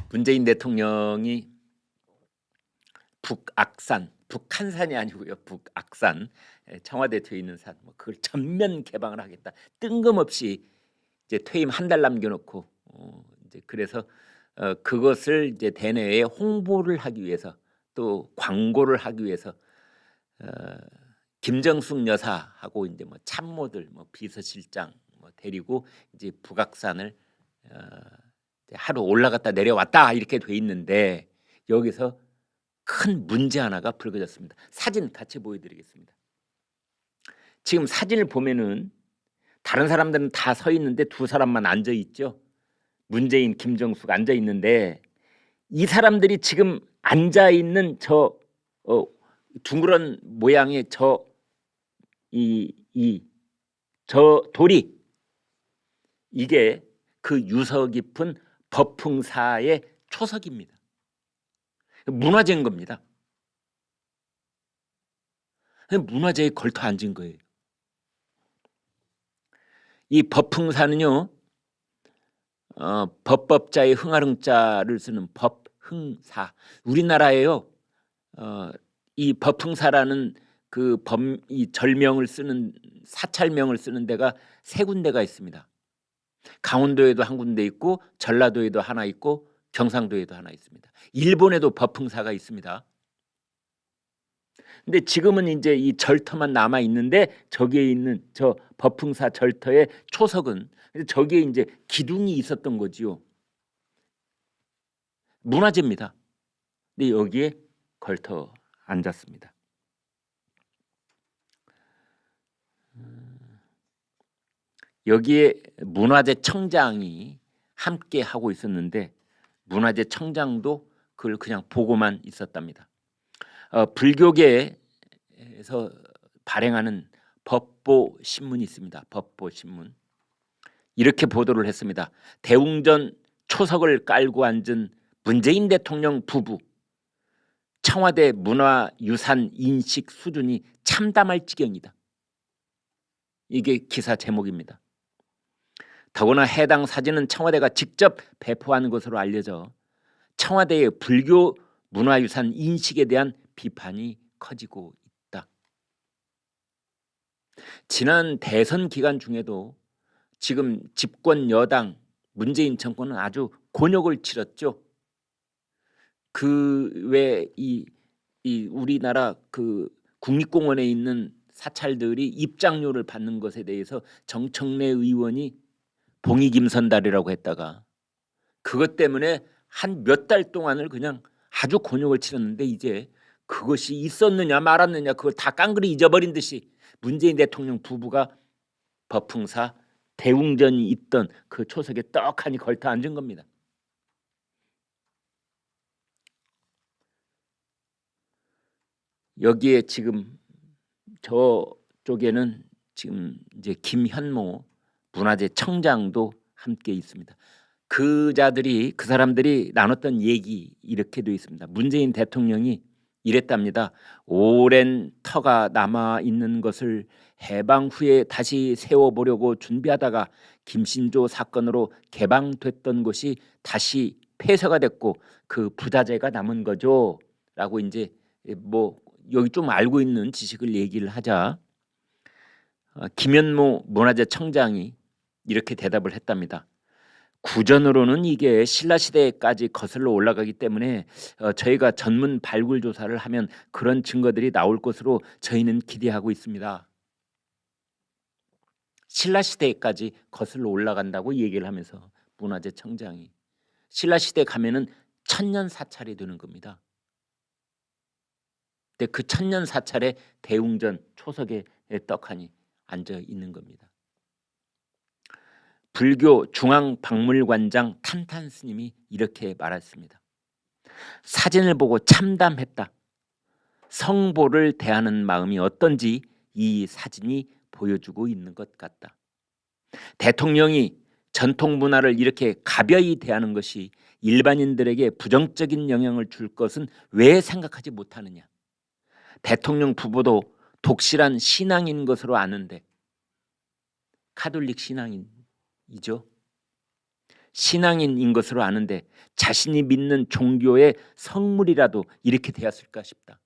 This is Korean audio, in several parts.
문재인 대통령이 북악산, 북한산이 아니고요. 북악산, 청와대 뒤에 있는 산, 그걸 전면 개방을 하겠다. 뜬금없이 이제 퇴임 한 달 남겨놓고 이제 그래서 그것을 이제 대내에 홍보를 하기 위해서 또 광고를 하기 위해서 어, 김정숙 여사하고 이제 참모들, 비서실장 데리고 이제 북악산을 어, 이제 하루 올라갔다 내려왔다 이렇게 돼 있는데 여기서 큰 문제 하나가 불거졌습니다. 사진 같이 보여드리겠습니다. 지금 사진을 보면은 다른 사람들은 다 서 있는데 두 사람만 앉아 있죠. 문재인, 김정숙 앉아 있는데 이 사람들이 지금 앉아 있는 저 둥그런 모양의 저 돌이 이게 그 유서 깊은 법흥사의 초석입니다. 문화재인 겁니다. 문화재에 걸터 앉은 거예요. 이 법흥사는요, 법법자의 흥하릉자를 쓰는 법흥사. 우리나라에요, 이 법흥사라는 이 절명을 쓰는 사찰명을 쓰는 데가 세 군데가 있습니다. 강원도에도 한 군데 있고 전라도에도 하나 있고 경상도에도 하나 있습니다. 일본에도 법흥사가 있습니다. 근데 지금은 이제 이 절터만 남아 있는데 저기에 있는 저 법흥사 절터의 초석은 저기에 이제 기둥이 있었던 거지요. 문화재입니다. 근데 여기에 걸터 앉았습니다. 여기에 문화재 청장이 함께 하고 있었는데 문화재 청장도 그걸 그냥 보고만 있었답니다. 불교계에서 발행하는 법보 신문이 있습니다. 법보 신문. 이렇게 보도를 했습니다. 대웅전 초석을 깔고 앉은 문재인 대통령 부부. 청와대 문화유산 인식 수준이 참담할 지경이다. 이게 기사 제목입니다. 더구나 해당 사진은 청와대가 직접 배포한 것으로 알려져 청와대의 불교 문화유산 인식에 대한 비판이 커지고 있다. 지난 대선 기간 중에도 지금 집권 여당 문재인 정권은 아주 곤욕을 치렀죠. 그 외 이 우리나라 그 국립공원에 있는 사찰들이 입장료를 받는 것에 대해서 정청래 의원이 봉익임선달이라고 했다가 그것 때문에 한 몇 달 동안을 그냥 아주 곤욕을 치렀는데 이제 그것이 있었느냐 말았느냐 그걸 다 깡그리 잊어버린 듯이 문재인 대통령 부부가 법흥사 대웅전이 있던 그 초석에 떡하니 걸터 앉은 겁니다. 여기에 지금 저쪽에는 지금 이제 김현모 문화재 청장도 함께 있습니다. 그 사람들이 나눴던 얘기 이렇게 되어 있습니다. 문재인 대통령이 이랬답니다. 오랜 터가 남아 있는 것을 해방 후에 다시 세워보려고 준비하다가 김신조 사건으로 개방됐던 것이 다시 폐쇄가 됐고 그 부자재가 남은 거죠. 라고 이제 여기 좀 알고 있는 지식을 얘기를 하자 김현모 문화재 청장이 이렇게 대답을 했답니다. 구전으로는 이게 신라시대까지 거슬러 올라가기 때문에 저희가 전문 발굴 조사를 하면 그런 증거들이 나올 것으로 저희는 기대하고 있습니다. 신라시대까지 거슬러 올라간다고 얘기를 하면서 문화재 청장이 신라시대 가면은 천년 사찰이 되는 겁니다. 근데 그 천년 사찰에 대웅전 초석에 떡하니 앉아 있는 겁니다. 불교 중앙박물관장 탄탄 스님이 이렇게 말했습니다. 사진을 보고 참담했다. 성보를 대하는 마음이 어떤지 이 사진이 보여주고 있는 것 같다. 대통령이 전통 문화를 이렇게 가벼이 대하는 것이 일반인들에게 부정적인 영향을 줄 것은 왜 생각하지 못하느냐. 대통령 부부도 독실한 신앙인 것으로 아는데 카톨릭 신앙인이죠. 신앙인인 것으로 아는데 자신이 믿는 종교의 성물이라도 이렇게 되었을까 싶다.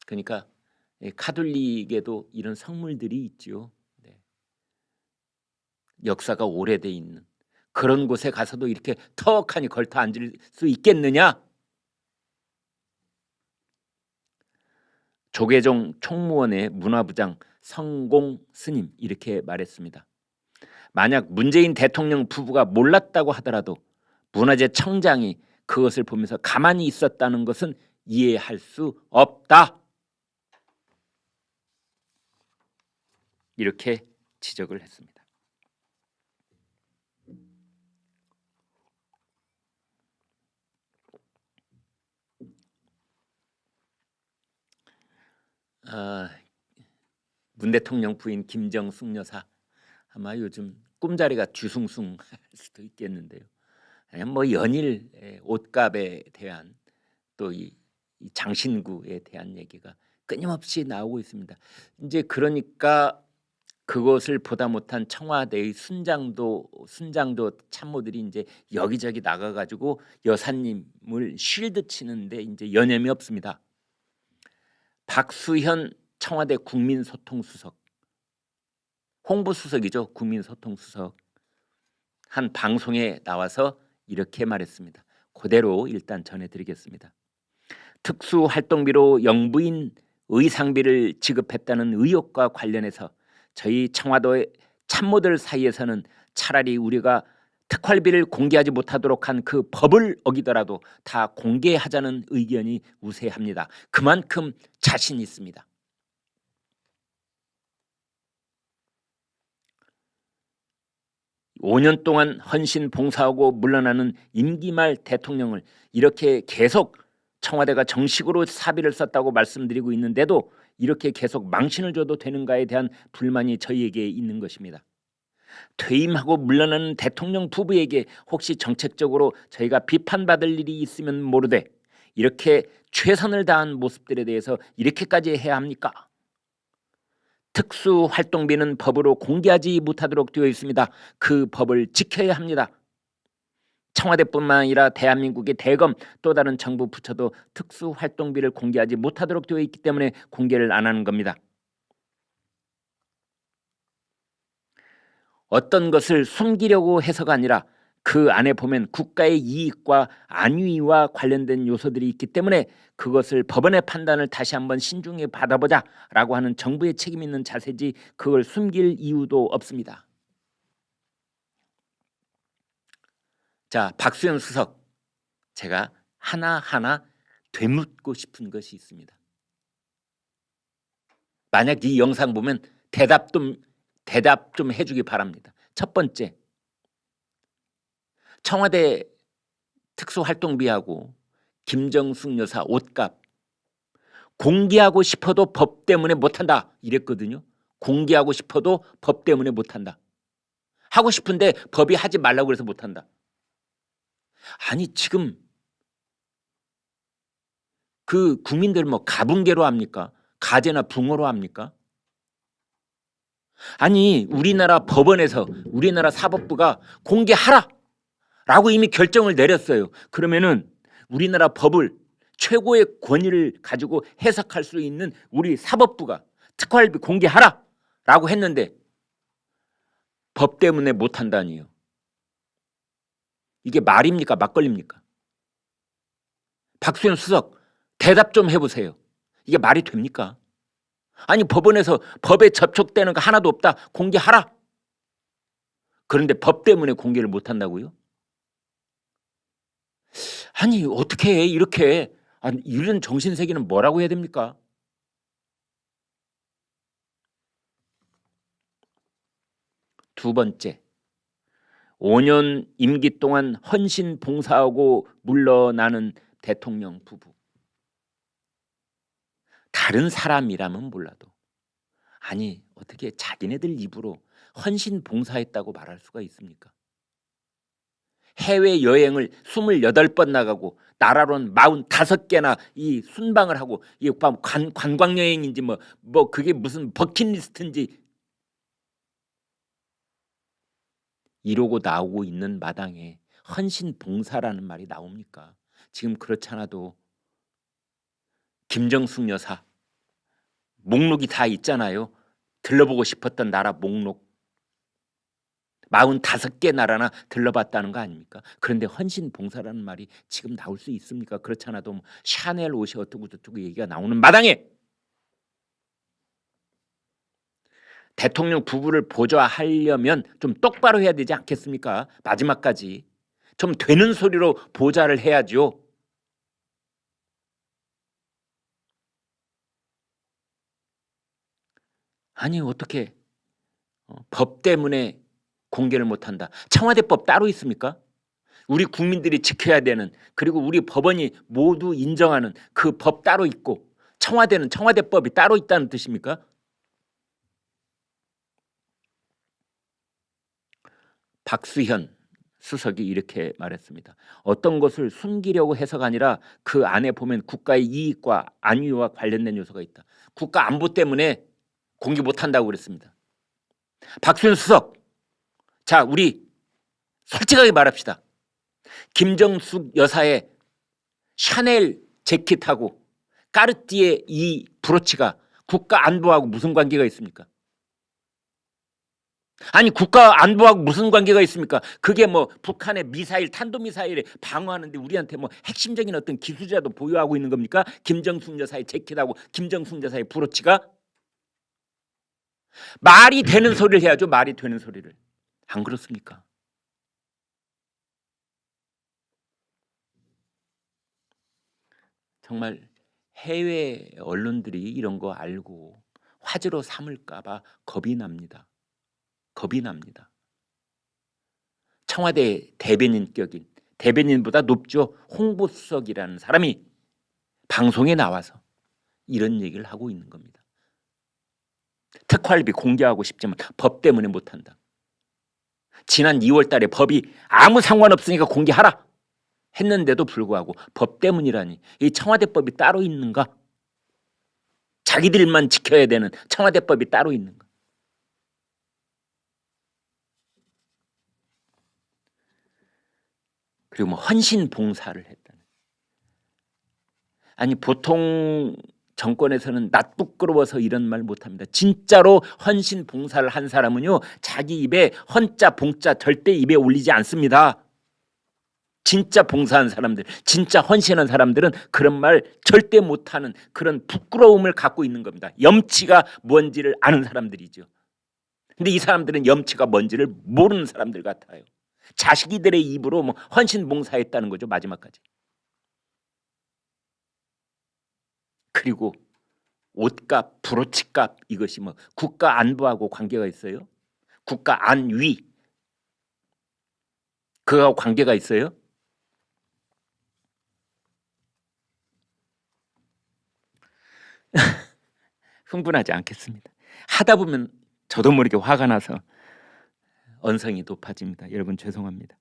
그러니까 카톨릭에도 이런 성물들이 있지요. 네. 역사가 오래돼 있는 그런 곳에 가서도 이렇게 턱하니 걸터 앉을 수 있겠느냐? 조계종 총무원의 문화부장 성공 스님 이렇게 말했습니다. 만약 문재인 대통령 부부가 몰랐다고 하더라도 문화재 청장이 그것을 보면서 가만히 있었다는 것은 이해할 수 없다. 이렇게 지적을 했습니다. 문 대통령 부인 김정숙 여사 아마 요즘 꿈자리가 뒤숭숭할 수도 있겠는데요. 뭐 연일 옷값에 대한 또 이 장신구에 대한 얘기가 끊임없이 나오고 있습니다. 이제 그러니까 그것을 보다 못한 청와대의 순장도 참모들이 이제 여기저기 나가가지고 여사님을 쉴드 치는데 이제 여념이 없습니다. 박수현 청와대 국민소통수석, 홍보수석이죠. 국민소통수석 한 방송에 나와서 이렇게 말했습니다. 그대로 일단 전해드리겠습니다. 특수활동비로 영부인 의상비를 지급했다는 의혹과 관련해서 저희 청와대 참모들 사이에서는 차라리 우리가 특활비를 공개하지 못하도록 한 그 법을 어기더라도 다 공개하자는 의견이 우세합니다. 그만큼 자신 있습니다. (5년) 동안 헌신 봉사하고 물러나는 임기 말 대통령을 이렇게 계속 청와대가 정식으로 사비를 썼다고 말씀드리고 있는데도 이렇게 계속 망신을 줘도 되는가에 대한 불만이 저희에게 있는 것입니다. 퇴임하고 물러나는 대통령 부부에게 혹시 정책적으로 저희가 비판받을 일이 있으면 모르되 이렇게 최선을 다한 모습들에 대해서 이렇게까지 해야 합니까? 특수활동비는 법으로 공개하지 못하도록 되어 있습니다. 그 법을 지켜야 합니다. 청와대뿐만 아니라 대한민국의 대검 또 다른 정부 부처도 특수활동비를 공개하지 못하도록 되어 있기 때문에 공개를 안 하는 겁니다. 어떤 것을 숨기려고 해서가 아니라 그 안에 보면 국가의 이익과 안위와 관련된 요소들이 있기 때문에 그것을 법원의 판단을 다시 한번 신중히 받아보자라고 하는 정부의 책임 있는 자세지 그걸 숨길 이유도 없습니다. 자, 박수현 수석, 제가 하나하나 되묻고 싶은 것이 있습니다. 만약 이 영상 보면 대답 좀 해주기 바랍니다. 첫 번째, 청와대 특수활동비하고 김정숙 여사 옷값 공개하고 싶어도 법 때문에 못한다 이랬거든요. 공개하고 싶어도 법 때문에 못한다. 하고 싶은데 법이 하지 말라고 해서 못한다. 아니 지금 그 국민들 뭐 가붕괴로 합니까? 가재나 붕어로 합니까? 아니 우리나라 법원에서 우리나라 사법부가 공개하라 라고 이미 결정을 내렸어요. 그러면은 우리나라 법을 최고의 권위를 가지고 해석할 수 있는 우리 사법부가 특활비 공개하라 라고 했는데 법 때문에 못한다니요. 이게 말입니까? 막걸리입니까? 박수현 수석 대답 좀 해보세요. 이게 말이 됩니까? 아니 법원에서 법에 접촉되는 거 하나도 없다 공개하라. 그런데 법 때문에 공개를 못한다고요? 아니 어떻게 해 이렇게 이런 정신세계는 뭐라고 해야 됩니까? 두 번째, 5년 임기 동안 헌신 봉사하고 물러나는 대통령 부부. 다른 사람이라면 몰라도 아니 어떻게 자기네들 입으로 헌신 봉사했다고 말할 수가 있습니까? 해외여행을 28번 나가고 나라로는 45개나 이 순방을 하고 이 관광여행인지 뭐 그게 무슨 버킷리스트인지 이러고 나오고 있는 마당에 헌신 봉사라는 말이 나옵니까? 지금 그렇잖아도 김정숙 여사 목록이 다 있잖아요. 들러보고 싶었던 나라 목록 45개 나라나 들러봤다는 거 아닙니까? 그런데 헌신 봉사라는 말이 지금 나올 수 있습니까? 그렇잖아도 뭐 샤넬 옷이 어떻고 저쩌고 얘기가 나오는 마당에 대통령 부부를 보좌하려면 좀 똑바로 해야 되지 않겠습니까? 마지막까지 좀 되는 소리로 보좌를 해야죠. 아니 어떻게 법 때문에 공개를 못한다. 청와대법 따로 있습니까? 우리 국민들이 지켜야 되는, 그리고 우리 법원이 모두 인정하는 그 법 따로 있고 청와대는 청와대법이 따로 있다는 뜻입니까? 박수현 수석이 이렇게 말했습니다. 어떤 것을 숨기려고 해서가 아니라 그 안에 보면 국가의 이익과 안위와 관련된 요소가 있다. 국가 안보 때문에 공개 못한다고 그랬습니다. 박수현 수석, 자 우리 솔직하게 말합시다. 김정숙 여사의 샤넬 재킷하고 까르띠에 이 브로치가 국가 안보하고 무슨 관계가 있습니까? 아니 국가 안보하고 무슨 관계가 있습니까? 그게 뭐 북한의 미사일 탄도미사일에 방어하는데 우리한테 뭐 핵심적인 어떤 기술이라도 보유하고 있는 겁니까? 김정숙 여사의 재킷하고 김정숙 여사의 브로치가 말이 되는 소리를 해야죠. 말이 되는 소리를. 안 그렇습니까? 정말 해외 언론들이 이런 거 알고 화제로 삼을까 봐 겁이 납니다. 겁이 납니다. 청와대 대변인격인, 대변인보다 높죠. 홍보수석이라는 사람이 방송에 나와서 이런 얘기를 하고 있는 겁니다. 특활비 공개하고 싶지만 법 때문에 못한다. 지난 2월 달에 법이 아무 상관없으니까 공개하라 했는데도 불구하고 법 때문이라니, 이 청와대법이 따로 있는가? 자기들만 지켜야 되는 청와대법이 따로 있는가? 그리고 뭐 헌신 봉사를 했다는. 아니 보통 정권에서는 낯 부끄러워서 이런 말 못합니다. 진짜로 헌신 봉사를 한 사람은요 자기 입에 헌자 봉자 절대 입에 올리지 않습니다. 진짜 봉사한 사람들, 진짜 헌신한 사람들은 그런 말 절대 못하는 그런 부끄러움을 갖고 있는 겁니다. 염치가 뭔지를 아는 사람들이죠. 근데 이 사람들은 염치가 뭔지를 모르는 사람들 같아요. 자식이들의 입으로 뭐 헌신 봉사했다는 거죠. 마지막까지. 그리고 옷값, 브로치값, 이것이 뭐 국가 안보하고 관계가 있어요? 국가 안위 그거하고 관계가 있어요? 흥분하지 않겠습니다. 하다 보면 저도 모르게 화가 나서 언성이 높아집니다. 여러분 죄송합니다.